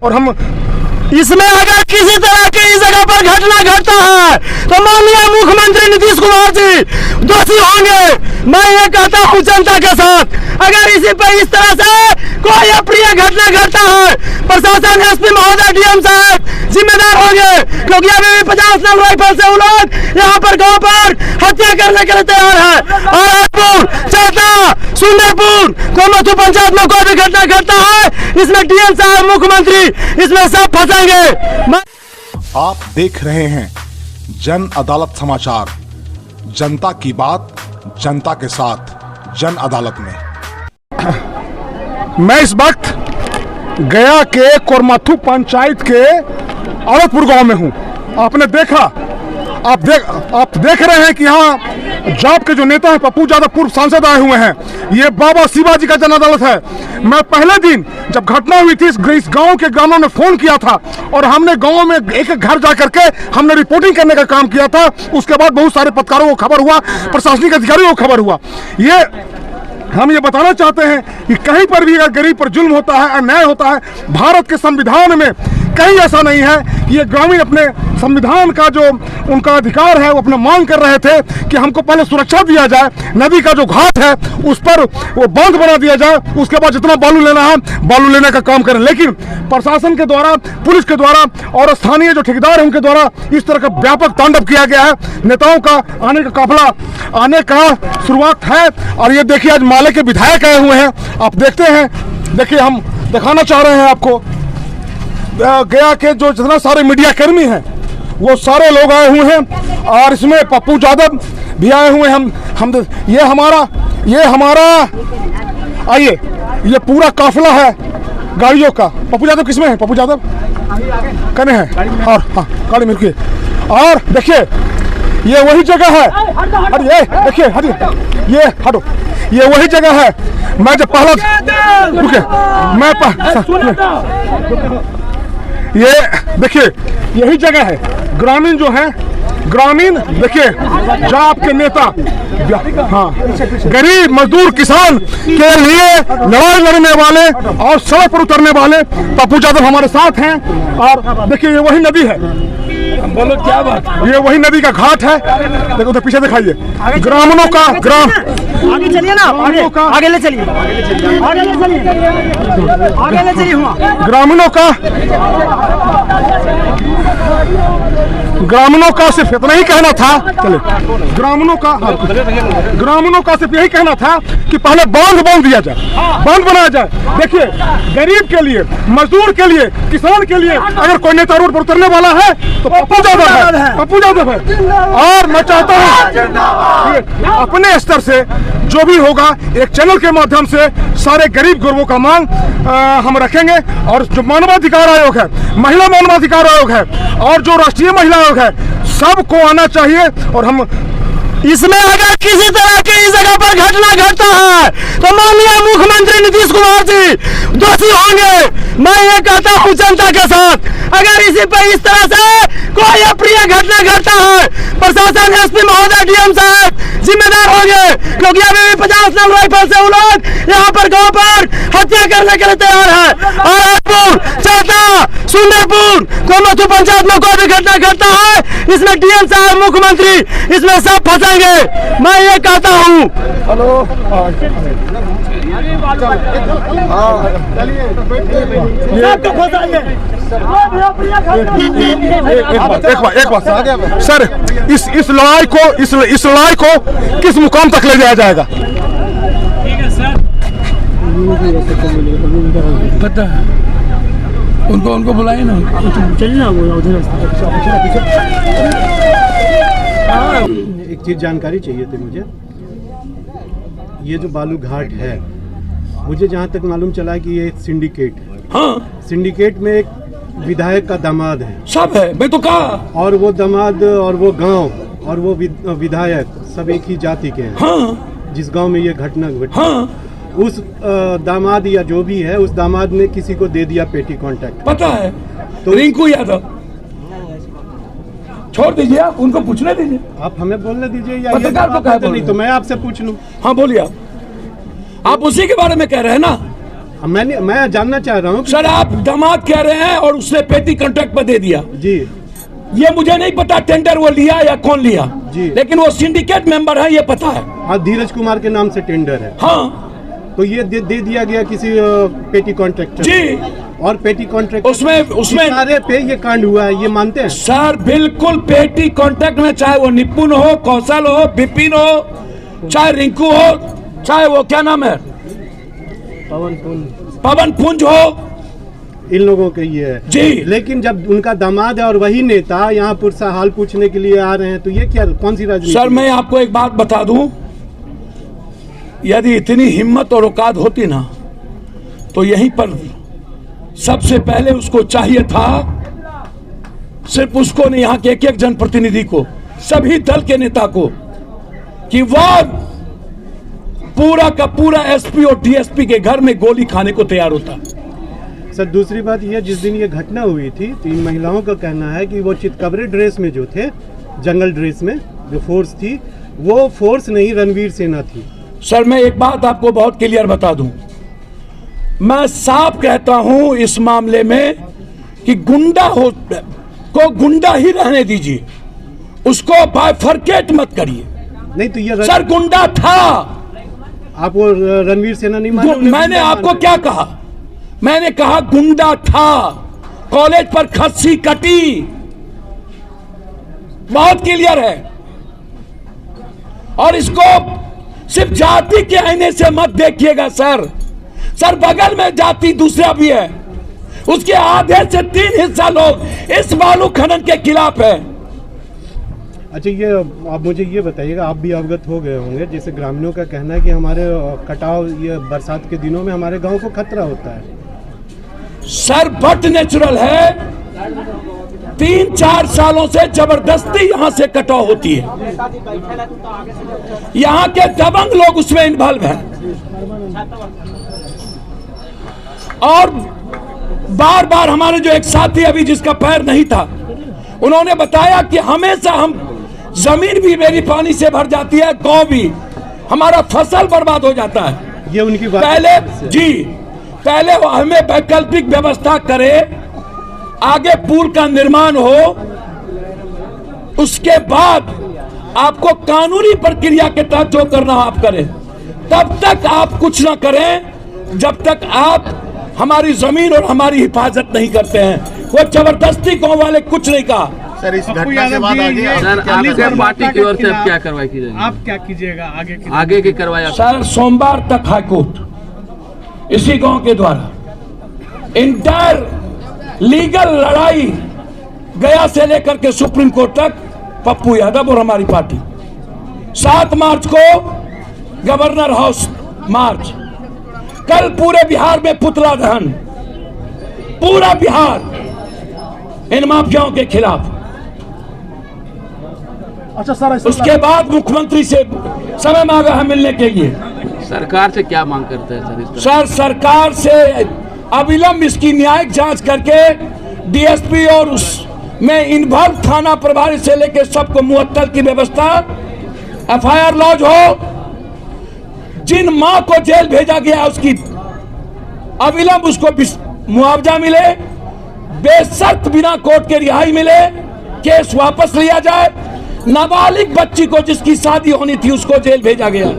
और हम इसमें अगर किसी तरह की इस जगह पर घटना घटता है तो माननीय मुख्यमंत्री नीतीश कुमार जी दोषी होंगे। मैं ये कहता हूँ जनता के साथ, अगर इसी पर इस तरह से कोई अप्रिय घटना घटता है, प्रशासन एसपी महोदय डीएम साहब जिम्मेदार होंगे, क्योंकि अभी भी 50 नग राइफल से वो लोग यहाँ पर गाँव पर हत्या करने के लिए तैयार है। और चौथा सुंदरपुर कोमथू पंचायत में कोई भी घटना घटता है, इसमें डीएम साहब मुख्यमंत्री इसमें सब फंसेंगे। आप देख रहे हैं जन अदालत समाचार, जनता की बात जनता के साथ जन अदालत में। मैं इस वक्त गया के कोरमथू पंचायत के औरतपुर गांव में हूं। आपने देखा, आप देख रहे हैं कि यहाँ जाप के जो नेता हैं पप्पू यादव पूर्व सांसद आए हुए हैं। ये बाबा शिवाजी का जन अदालत है। मैं पहले दिन जब घटना हुई थी इस गांव के ग्रामीणों ने फोन किया था और हमने गांव में एक एक घर जा करके हमने रिपोर्टिंग करने का काम किया था। उसके बाद बहुत सारे पत्रकारों को खबर हुआ, प्रशासनिक अधिकारियों को खबर हुआ। हम ये बताना चाहते हैं कि कहीं पर भी अगर गरीब पर जुल्म होता है, अन्याय होता है, भारत के संविधान में कहीं ऐसा नहीं है कि ये ग्रामीण अपने संविधान का जो उनका अधिकार है वो अपना मांग कर रहे थे कि हमको पहले सुरक्षा दिया जाए, नदी का जो घाट है उस पर वो बांध बना दिया जाए, उसके बाद जितना बालू लेना है बालू लेने का काम करें। लेकिन प्रशासन के द्वारा, पुलिस के द्वारा और स्थानीय जो ठेकेदार है उनके द्वारा इस तरह का व्यापक तांडव किया गया है। नेताओं का आने का काफिला आने का शुरुआत है और ये देखिए आज माले के विधायक आए हुए हैं। आप देखते हैं, देखिए हम दिखाना चाह रहे हैं आपको, गया के जो जितना सारे मीडिया कर्मी हैं वो सारे लोग आए हुए हैं और इसमें पप्पू यादव भी आए हुए हैं। हम ये हमारा आइए, ये पूरा काफिला है गाड़ियों का। पप्पू यादव किसमें है? पप्पू यादव कने हैं? और हाँ, गाड़ी में रुकिए। और देखिए ये वही जगह है, अरे ये देखिए, हटिए, ये हटो, ये वही जगह है। मैं जब पहला रुके, मैं ये देखिए यही जगह है। ग्रामीण जो है, ग्रामीण देखिए जाप के नेता, हाँ, गरीब मजदूर किसान के लिए लड़ाई लड़ने वाले और सड़क पर उतरने वाले पप्पू यादव हमारे साथ हैं। और देखिए ये वही नदी है, बोलो क्या बात, ये वही नदी का घाट है। देखो उधर पीछे दिखाइए, ग्रामीणों का आगे चलिए ना, आगे ले चलिए, ग्रामीणों का सिर्फ इतना ही कहना था, चले ग्रामीणों का सिर्फ यही कहना था कि पहले बांध दिया जाए, बांध बनाया जाए। देखिए गरीब के लिए, मजदूर के लिए, किसान के लिए अगर कोई नेता रोड पर उतरने वाला है तो पप्पू यादव है। और मैं चाहता हूँ अपने स्तर से जो भी होगा एक चैनल के माध्यम से सारे गरीब गुरबों का मांग हम रखेंगे। और जो मानवाधिकार आयोग है, महिला मानवाधिकार आयोग है और जो राष्ट्रीय महिला आयोग है, सबको आना चाहिए। और हम इसमें अगर किसी तरह की इस जगह पर घटना घटता है तो माननीय मुख्यमंत्री नीतीश कुमार जी दोषी होंगे। मैं ये कहता हूँ जनता के साथ, अगर इसी पर इस तरह से कोई अप्रिय घटना घटता है, प्रशासन एसपी महोदय डीएम साहब जिम्मेदार होंगे, क्योंकि अभी भी 50 नग राइफल से वो लोग यहाँ पर गाँव पर हत्या करने के लिए तैयार है। और चौथा सुंदरपुर कोमथू पंचायत में कोई भी घटना घटता है, इसमें डीएम साहब मुख्यमंत्री इसमें सब फंसेंगे। मैं ये कहता हूँ। हेलो, एक बात सर, इस लड़ाई को किस मुकाम तक ले जाया जाएगा? ठीक है सर, पता उनको बुलाए ना, चलिए ना उधर। एक चीज जानकारी चाहिए थी मुझे। ये जो बालू घाट है, मुझे जहाँ तक मालूम चला कि ये सिंडिकेट है। हाँ, सिंडिकेट में एक विधायक का दामाद है, सब है, मैं तो कहा। और वो दामाद और वो गांव और वो विधायक सब एक ही जाति के हैं। हाँ, जिस गांव में ये घटना घटी, हाँ, उस दामाद या जो भी है, उस दामाद ने किसी को दे दिया पेटी कॉन्ट्रैक्ट। पता है, तो रिंकू यादव। छोड़ दीजिए, आप उनको पूछने दीजिए। आप हमें बोलने दीजिए या पत्रकार को कहा नहीं तो मैं आपसे पूछ लूं। हाँ बोलिए, आप उसी के बारे में कह रहे हैं ना। मैं जानना चाह रहा हूँ सर आप दामाद कह रहे हैं और उसने पेटी कॉन्ट्रैक्ट पर दे दिया जी। ये मुझे नहीं पता टेंडर वो लिया या कौन लिया जी। लेकिन वो सिंडिकेट मेंबर है ये पता है। हाँ, धीरज कुमार के नाम से टेंडर है। हाँ तो ये दे दिया गया किसी पेटी कॉन्ट्रैक्टर जी। और पेटी कॉन्ट्रैक्ट उसमें सारे पे ये कांड हुआ है, ये मानते हैं सर? बिल्कुल पेटी कॉन्ट्रैक्ट में, चाहे वो निपुण हो, कौशल हो, विपिन हो, चाहे रिंकू हो, चाहे वो क्या नाम है पवन पुंज हो, इन लोगों के ये है जी। लेकिन जब उनका दामाद है और वही नेता यहाँ पुरसा हाल पूछने के लिए आ रहे हैं तो ये क्या, कौन सी राजनीति? सर मैं आपको एक बात बता दूं, यदि इतनी हिम्मत और औकात होती ना तो यहीं पर सबसे पहले उसको चाहिए था, सिर्फ उसको नहीं, यहाँ के एक एक जनप्रतिनिधि को, सभी दल के नेता को, कि वह पूरा का पूरा एसपी और डीएसपी के घर में गोली खाने को तैयार होता। सर दूसरी बात यह, जिस दिन ये घटना हुई थी 3 महिलाओं का कहना है कि वो चितकबरे ड्रेस में जो थे, जंगल ड्रेस में जो फोर्स थी, वो फोर्स नहीं रणवीर सेना थी। सर मैं एक बात आपको बहुत क्लियर बता दूं, मैं साफ कहता हूं इस मामले में कि गुंडा हो को गुंडा ही रहने दीजिए, उसको बाइफरकेट मत करिए। नहीं तो ये सर गुंडा था। आप वो रणवीर सेना नहीं माने? मैंने आपको क्या कहा? मैंने कहा गुंडा था, कॉलेज पर खस्सी कटी, बहुत क्लियर है। और इसको सिर्फ जाति के आईने से मत देखिएगा सर। सर बगल में जाति दूसरा भी है, उसके आधे से 3 हिस्सा लोग इस बालू खनन के खिलाफ है। अच्छा ये आप मुझे ये बताइएगा, आप भी अवगत हो गए होंगे, जैसे ग्रामीणों का कहना है कि हमारे कटाव ये बरसात के दिनों में हमारे गांव को खतरा होता है। सर बट नेचुरल है, 3-4 सालों से जबरदस्ती यहां से कटाव होती है, यहां के दबंग लोग उसमें इन्वॉल्व हैं। और बार बार हमारे जो एक साथी अभी जिसका पैर नहीं था, उन्होंने बताया कि हमेशा हम जमीन भी मेरी पानी से भर जाती है, गांव भी, हमारा फसल बर्बाद हो जाता है। ये उनकी बात पहले जी, पहले हमें वैकल्पिक व्यवस्था करे, आगे पुल का निर्माण हो, उसके बाद आपको कानूनी प्रक्रिया के तहत जो करना हो आप करें। तब तक आप कुछ ना करें जब तक आप हमारी जमीन और हमारी हिफाजत नहीं करते हैं। वो जबरदस्ती गांव वाले कुछ नहीं कहा। सर इस घटना के बाद सर आपके पार्टी की ओर से अब क्या कार्रवाई की जाएगी? आप क्या कीजिएगा आगे की कार्रवाई? सर सोमवार तक हाईकोर्ट इसी गांव के द्वारा इंटर लीगल लड़ाई गया से लेकर के सुप्रीम कोर्ट तक, पप्पू यादव और हमारी पार्टी। 7 मार्च को गवर्नर हाउस मार्च, कल पूरे बिहार में पुतला दहन, पूरा बिहार इन माफियाओं के खिलाफ। अच्छा सर, उसके बाद मुख्यमंत्री से समय मांगा है मिलने के लिए। सरकार से क्या मांग करते हैं सर इस पर? सर सरकार से अविलंब इसकी न्यायिक जांच करके डीएसपी और उसमें इन्वॉल्व थाना प्रभारी से लेकर सबको मुअत्तल की व्यवस्था, एफआईआर लॉन्च हो, जिन मां को जेल भेजा गया उसकी अविलंब उसको मुआवजा मिले, बेशर्त बिना कोर्ट के रिहाई मिले, केस वापस लिया जाए। नाबालिग बच्ची को जिसकी शादी होनी थी उसको जेल भेजा गया।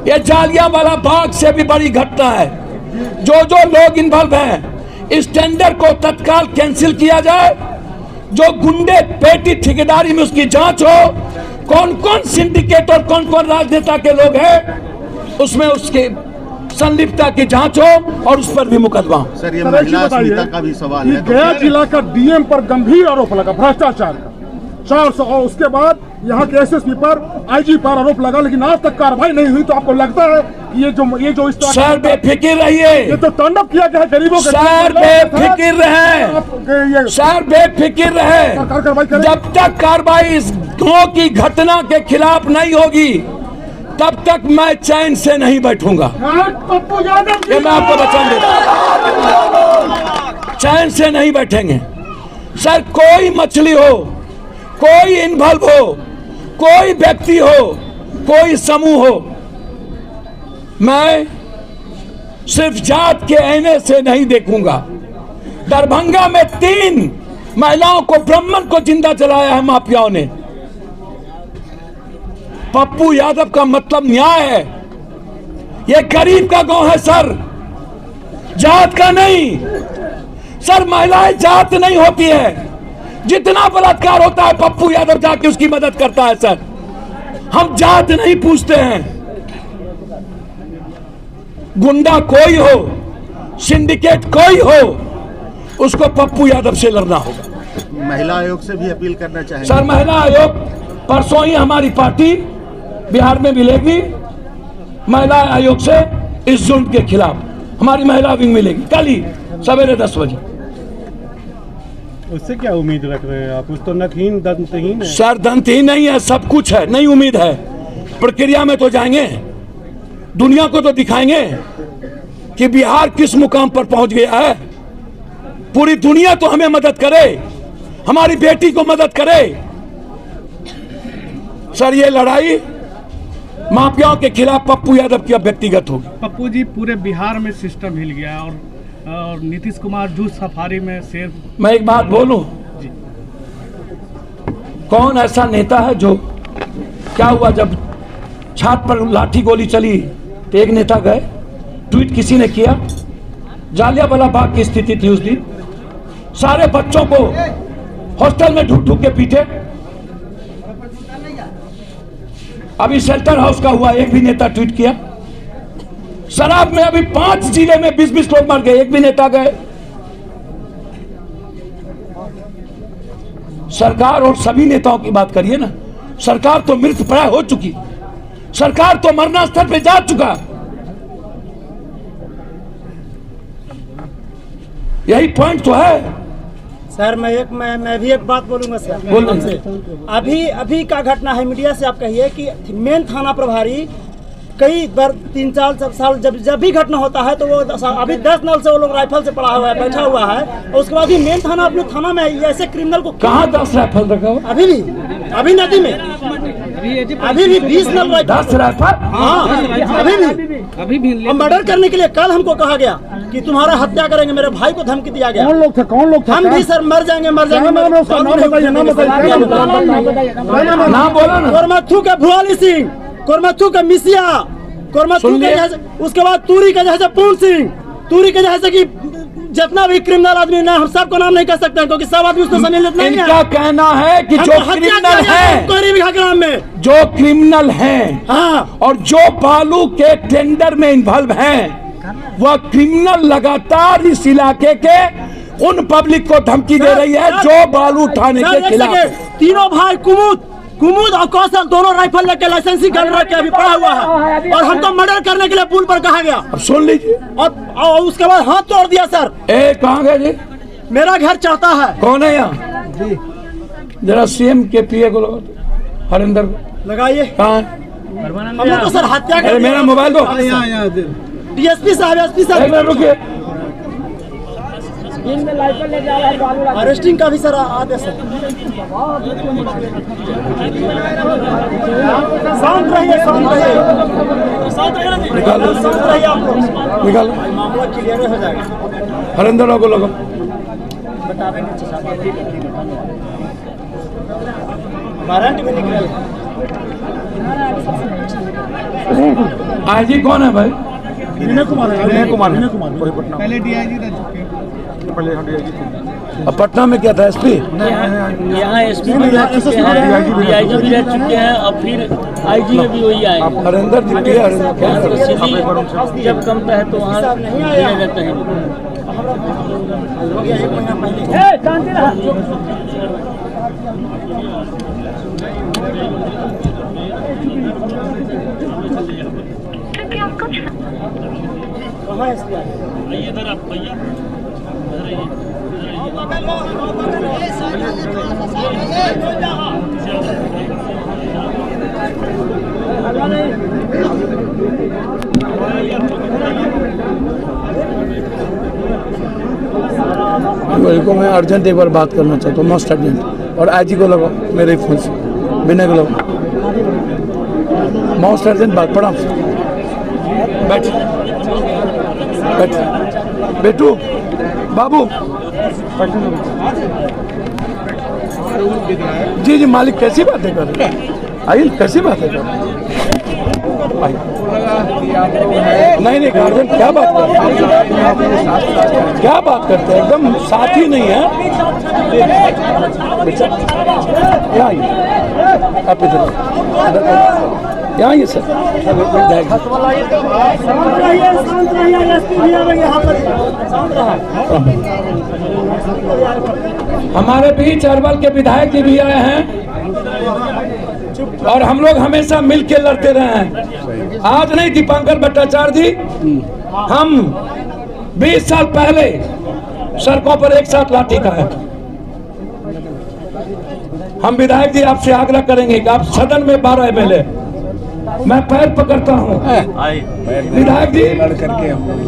ये जालियांवाला बाग से भी बड़ी घटना है। जो जो लोग इन्वॉल्व हैं, इस टेंडर को तत्काल कैंसिल किया जाए। जो गुंडे पेटी ठेकेदारी में उसकी जांच हो, कौन कौन सिंडिकेट और कौन कौन राजनेता के लोग हैं उसमें उसके संलिप्तता की जांच हो और उस पर भी मुकदमा। सर ये महिला अस्मिता का भी सवाल है। गया जिला का डीएम पर गंभीर आरोप लगा भ्रष्टाचार का 400, और उसके बाद यहाँ के एसएसपी पर, आईजी पर आरोप लगा, लेकिन आज तक कार्रवाई नहीं हुई। तो आपको लगता है कि ये जो इस तरह, सर बेफिक्र रहिए, ये तो तांडव किया गया है गरीबों के। सर बेफिक्र रहे, सर बेफिक्र रहे। जब तक कार्रवाई इस गांव की घटना के खिलाफ नहीं होगी तब तक मैं चैन से नहीं बैठूंगा। ये मैं आपको वचन देता हूं, चैन से नहीं बैठेंगे। सर कोई मछली हो, कोई इन्वॉल्व हो, कोई व्यक्ति हो, कोई समूह हो, मैं सिर्फ जात के आईने से नहीं देखूंगा। दरभंगा में 3 महिलाओं को, ब्राह्मण को जिंदा जलाया है माफियाओं ने। पप्पू यादव का मतलब न्याय है। ये गरीब का गांव है सर, जात का नहीं सर। महिलाएं जात नहीं होती है। जितना बलात्कार होता है पप्पू यादव जाके उसकी मदद करता है सर। हम जात नहीं पूछते हैं। गुंडा कोई हो, सिंडिकेट कोई हो, उसको पप्पू यादव से लड़ना होगा। महिला आयोग से भी अपील करना चाहेंगे सर। महिला आयोग परसों ही हमारी पार्टी बिहार में मिलेगी। महिला आयोग से इस जुल्म के खिलाफ हमारी महिला विंग मिलेगी कल ही सवेरे 10 बजे। उससे क्या उम्मीद रख रहे हैं आप? उस तो नखहीन दंतहीन है सर। दंतहीन नहीं है, सब कुछ है। नहीं उम्मीद है, प्रक्रिया में तो जाएंगे, दुनिया को तो दिखाएंगे कि बिहार किस मुकाम पर पहुंच गया है। पूरी दुनिया तो हमें मदद करे, हमारी बेटी को मदद करे। सर ये लड़ाई माफियाओं के खिलाफ पप्पू यादव की अब व्यक्तिगत होगी। पप्पू जी, पूरे बिहार में सिस्टम हिल गया और नीतीश कुमार जूस सफारी में शेर। मैं एक बात बोलूं, कौन ऐसा नेता है जो, क्या हुआ जब छात्र पर लाठी गोली चली तो एक नेता गए, ट्वीट किसी ने किया। जालियांवाला बाग की स्थिति थी उस दिन, सारे बच्चों को हॉस्टल में ढूंढ ढूंढ के पीटे। अभी शेल्टर हाउस का हुआ, एक भी नेता ट्वीट किया। शराब में अभी 5 जिले में 20-20 लोग मर गए, एक भी नेता गए। सरकार और सभी नेताओं की बात करिए ना। सरकार तो मृत प्राय हो चुकी, सरकार तो मरना स्तर पे जा चुका। यही पॉइंट तो है सर। मैं भी एक बात बोलूंगा सर। बोल। अभी का घटना है, मीडिया से आप कहिए कि मेन थाना प्रभारी कई बार 3-4 साल जब भी घटना होता है तो वो अभी 10 नल से वो लोग राइफल से पड़ा हुआ है, बैठा हुआ है। और उसके बाद ही मेन थाना अपने थाना में ऐसे क्रिमिनल को कहाँ 10 राइफल रखा हुआ? अभी नदी में अभी भी 20 नल 10 राइफल। हाँ अभी भी मर्डर करने के लिए कल हमको कहा गया कि तुम्हारा हत्या करेंगे। मेरे भाई को धमकी दिया गया। कौन लोग थे? कौन लोग थे? हम भी सर मर जाएंगे। नाम बोला ना। कोरमथू का भुआली सिंह, कोरमथू का मिसिया, कोरमथू के जैसे, उसके बाद तूरी का जैसे पूर्ण सिंह, तूरी के जैसे कि जितना भी क्रिमिनल आदमी ना, हम सबको नाम नहीं कर सकते क्योंकि सब आदमी उसको सम्मिलित नहीं है। इनका कहना है कि जो क्रिमिनल है, ग्राम में जो क्रिमिनल हैं, हाँ, और जो बालू के टेंडर में इन्वॉल्व हैं, वह क्रिमिनल लगातार इस इलाके के उन पब्लिक को धमकी दे रही है जो बालू उठाने के खिलाफ। तीनों भाई कुमुद और कौशल दोनों राइफल लेके लाइसेंसिंग गन रख के अभी पड़ा हुआ है और हमको मर्डर करने के लिए पुल पर कहा गया। अब सुन लीजिए। और उसके बाद हाथ तोड़ दिया सर। कहाँ गए जी? मेरा घर चाहता है। कौन है यहाँ? जरा सीएम के पीए को हरिंदर लगाइए। कहाँ? हम लोग तो सर हत्या कर। मेरा मोबाइल दो। डीएसपी साहब, एसपी साहब रुकिए। अरेस्टिंग का भी सर आदेश है। शांत रहिए, शांत रहिए, शांत रहिए आप लोग। निकालो, मामला क्लियर हो जाएगा। हरिंदर को लगा वारंट भी निकले। आईजी कौन है भाई? विनय कुमार। पहले डीआईजी रह चुके हैं। अब पटना में क्या था? एसपी यहाँ एसपी भी रह चुके हैं, डीआईजी भी रह चुके हैं और फिर आईजी में भी वही आए। हरिंदर जी जब कमता है तो वहाँ भेजा जाता है। कहाँ एसपी? इधर आप भैया को मैं अर्जेंट एक बार बात करना चाहता हूँ, मोस्ट अर्जेंट। और आईजी को लगा मेरे फोन से, विनय को लगा, मोस्ट अर्जेंट बात। पड़ा बैठ। बेटू बाबू जी मालिक कैसी बातें कर रहे हैं? आइए कैसी बातें कर रहे हैं? नहीं गार्जियन क्या बात करते हैं? क्या बात करते हैं? एकदम साथी नहीं है। यहाँ आप इधर यहाँ ये सर हमारे बीच अरवल के विधायक जी भी आए हैं और हम लोग हमेशा मिल के लड़ते रहे हैं। आज नहीं दीपांकर भट्टाचार्य जी, हम 20 साल पहले सड़कों पर एक साथ लाठी खाए। हम विधायक जी आपसे आग्रह करेंगे कि आप सदन में 12 MLA, मैं पैर पकड़ता हूँ विधायक जी,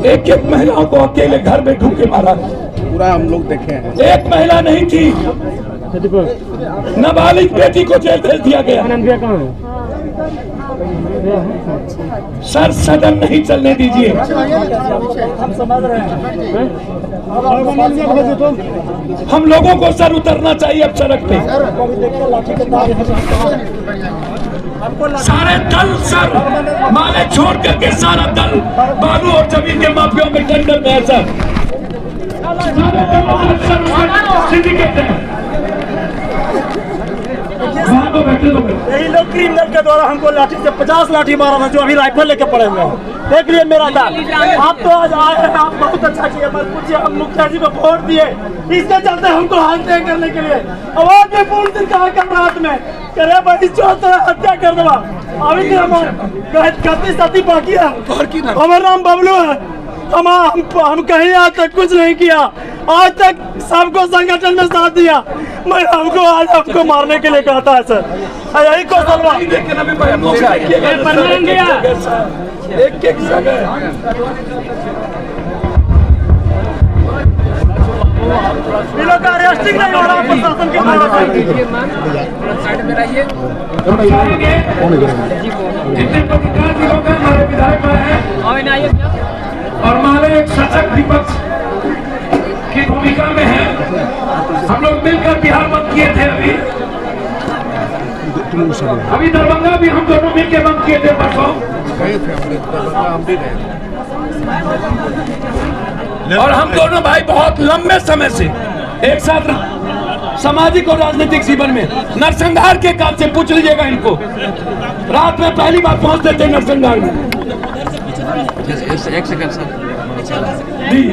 एक एक महिलाओं को अकेले घर में ढूंढ के मारा, पूरा हम लोग देखे हैं। एक महिला नहीं थी, नाबालिग बेटी को जेल भेज दिया गया। सर सदन नहीं चलने दीजिए। हम समझ रहे हैं। हम लोगों को सर उतरना चाहिए अब सड़क पे। सारे दल सर माले छोड़ करके सारा दल बालू और जमीन के माफियाओं में टेंडर में है सर। सिंडिकेट है। यही लोग क्रिमिनल के द्वारा हमको लाठी से 50 लाठी मारा था, जो अभी राइफल लेके पड़े हुए हैं। देख लिए मेरा दाल। आप तो आज आए हैं, आप बहुत अच्छा किए। मत पूछिए, हम मुखिया जी को वोट दिए, इसके चलते हमको हत्या करने के लिए आवाज में पूर्ण दिन कहा कल रात में करे भाई चौथा हत्या कर देवा। अभी हमारे साथी बाकी है, हमारा नाम बबलू है। हम कहीं आज तक कुछ नहीं किया, आज तक सबको संगठन में साथ दिया। मैं हमको आज आपको मारने के लिए कहता है सर, यही को एक का अरेस्टिंग नहीं हो रहा प्रशासन के द्वारा। और हमारे एक सशक्त विपक्ष की भूमिका में है। हम लोग मिलकर बिहार बंद किए थे। अभी दरभंगा भी हम दोनों मिलकर बंद किए थे परसों। और हम दोनों भाई बहुत लंबे समय से एक साथ सामाजिक और राजनीतिक जीवन में नरसंहार के काल से पूछ लीजिएगा इनको। रात में पहली बार पहुंचते थे नरसंहार में। एक सेकंड सर जी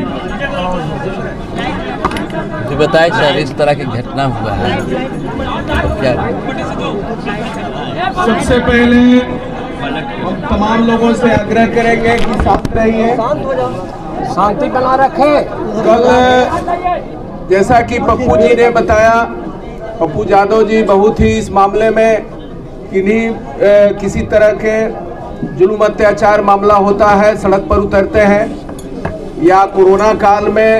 जो बताए सर, इस तरह की घटना हुआ है तो क्या? सबसे पहले हम तमाम लोगों से आग्रह करेंगे कि शांत रहिए, शांति बना रखें। कल जैसा कि पप्पू जी ने बताया, पप्पू यादव जी बहुत ही इस मामले में किसी तरह के जुल्म अत्याचार मामला होता है, सड़क पर उतरते हैं, या कोरोना काल में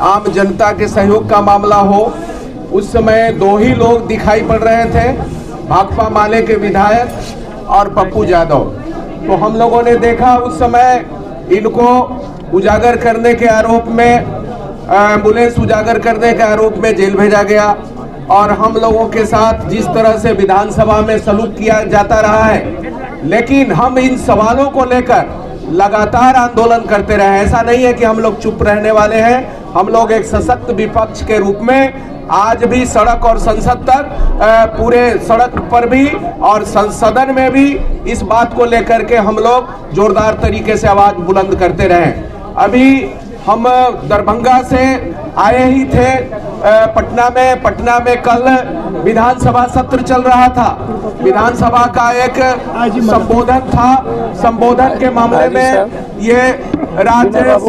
आम जनता के सहयोग का मामला हो। उस समय दो ही लोग दिखाई पड़ रहे थे, भाकपा माले के विधायक और पप्पू यादव। तो हम लोगों ने देखा उस समय इनको उजागर करने के आरोप में, एम्बुलेंस उजागर करने के आरोप में जेल भेजा गया। और हम लोगों के साथ जिस तरह से विधानसभा में सलूक किया जाता रहा है, लेकिन हम इन सवालों को लेकर लगातार आंदोलन करते रहे। ऐसा नहीं है कि हम लोग चुप रहने वाले हैं। हम लोग एक सशक्त विपक्ष के रूप में आज भी सड़क और संसद तक, पूरे सड़क पर भी और सदन में भी इस बात को लेकर के हम लोग जोरदार तरीके से आवाज बुलंद करते रहे। अभी हम दरभंगा से आए ही थे पटना में कल विधानसभा सत्र चल रहा था। विधानसभा का एक संबोधन था। संबोधन के मामले में ये राजेश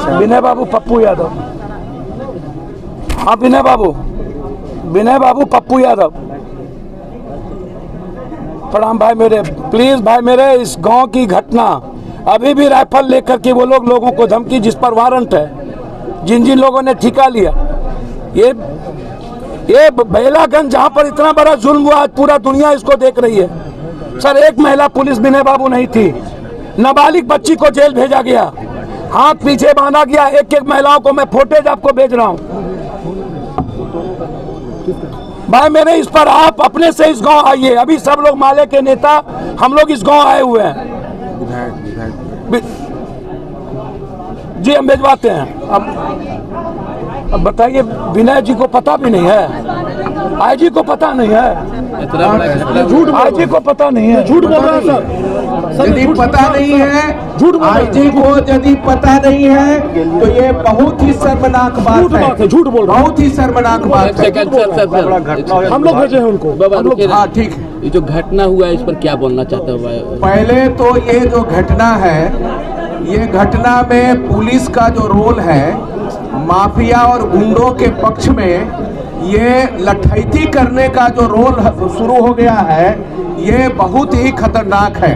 विनय बाबू पप्पू यादव, हाँ विनय बाबू पप्पू यादव, प्रणाम भाई मेरे। प्लीज भाई मेरे, इस गांव की घटना अभी भी राइफल लेकर के वो लोगों को धमकी, जिस पर वारंट है, जिन लोगों ने ठिका लिया, ये बेलागंज जहां पर इतना बड़ा जुल्म हुआ, आज पूरा दुनिया इसको देख रही है। सर एक महिला पुलिस विनय बाबू नहीं थी, नाबालिग बच्ची को जेल भेजा गया। हाथ पीछे बांधा गया। एक एक महिलाओं को मैं फुटेज आपको भेज रहा हूं। भाई मेरे इस पर आप अपने से इस गांव आइए। अभी सब लोग माले के नेता हम लोग इस गांव आए हुए हैं। जी हम भिजवाते हैं। अब बताइए, विनय जी को पता भी नहीं है, आईजी को पता नहीं है, झूठ आईजी को पता नहीं है, झूठ बोल रहा है सर। यदि पता नहीं है, झूठ आईजी को यदि पता नहीं है तो ये बहुत ही शर्मनाक बात है। झूठ बोल रहा है, बहुत ही शर्मनाक बात है। हम लोग भेजे हैं उनको। हाँ ठीक। ये जो घटना हुआ है इस पर क्या बोलना चाहते हो भाई? पहले तो ये जो घटना है, ये घटना में पुलिस का जो रोल है, माफिया और गुंडों के पक्ष में ये लठैती करने का जो रोल शुरू हो गया है, ये बहुत ही खतरनाक है।